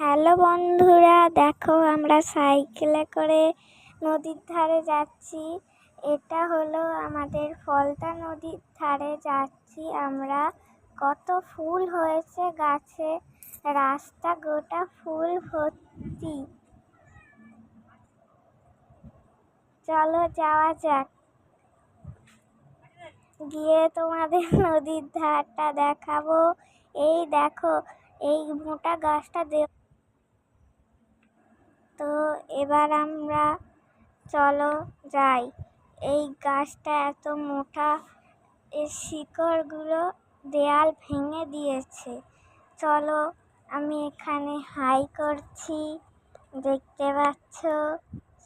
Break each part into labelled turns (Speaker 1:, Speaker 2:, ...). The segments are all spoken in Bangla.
Speaker 1: হ্যালো বন্ধুরা, দেখো আমরা সাইকেলে করে নদীর ধারে যাচ্ছি। এটা হলো আমাদের ফলতা নদীর ধারে যাচ্ছি আমরা। কত ফুল হয়েছে গাছে, রাস্তা গোটা ফুল ভর্তি। চলো যাওয়া যাক, গিয়ে তোমাদের নদীর ধারটা দেখাবো। এই দেখো, এই মোটা গাছটা তো এবার আমরা চলো যাই। এই গাছটা এত মোটা, এর শিকড়গুলো দেয়াল ভেঙে দিয়েছে। চলো, আমি এখানে হাই করছি, দেখতে পাচ্ছ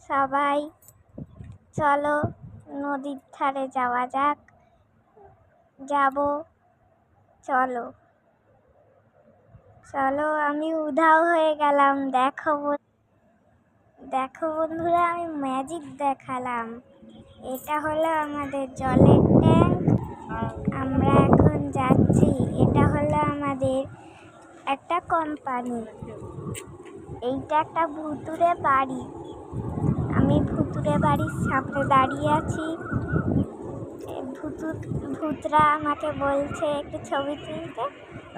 Speaker 1: সবাই। চলো নদীর ধারে যাওয়া যাক। চলো চলো, আমি উধাও হয়ে গেলাম। দেখো বন্ধুরা, আমি ম্যাজিক দেখালাম। এটা হলো আমাদের জলের ট্যাঙ্ক। আমরা এখন যাচ্ছি। এটা হলো আমাদের একটা কোম্পানি। এইটা একটা ভুতুরে বাড়ি। আমি ভুতুরে বাড়ির সামনে দাঁড়িয়ে আছি। ভূতরা আমাকে বলছে একটু ছবি তুলতে,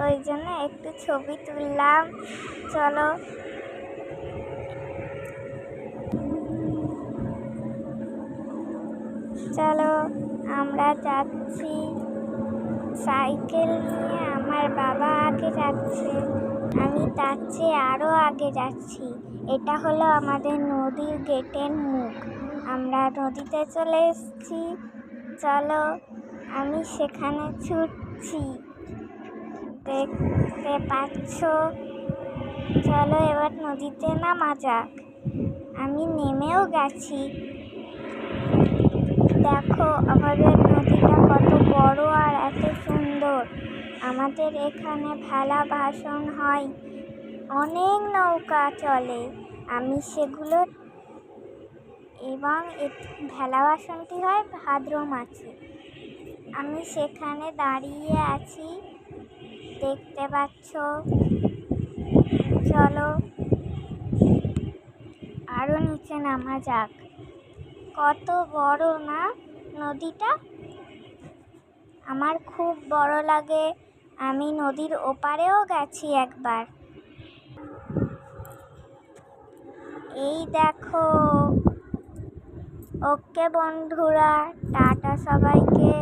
Speaker 1: ওই জন্য একটু ছবি তুললাম। চলো চলো, আমরা যাচ্ছি সাইকেল নিয়ে। আমার বাবা আগে যাচ্ছে, আমি তার চেয়ে আরও আগে যাচ্ছি। এটা হলো আমাদের নদীর গেটের মুখ। আমরা নদীতে চলে এসেছি। চলো, আমি সেখানে ছুটছি, দেখতে পাচ্ছ। চলো এবার নদীতে নামা যাক। আমি নেমেও গেছি। দেখো আমাদের নদীটা কত বড় আর এত সুন্দর। আমাদের এখানে ভেলা ভাসান হয়, অনেক নৌকা চলে। আমি সেগুলো, এবং ভেলা ভাসানটি হয় ভাদ্র মাসে। আমি সেখানে দাঁড়িয়ে আছি, দেখতে পাচ্ছ। চলো আরও নিচে নামা যাক। কত বড় না নদীটা, আমার খুব বড় লাগে। আমি নদীর ওপারেও গেছি একবার। এই দেখো। ওকে বন্ধুরা, টাটা সবাইকে।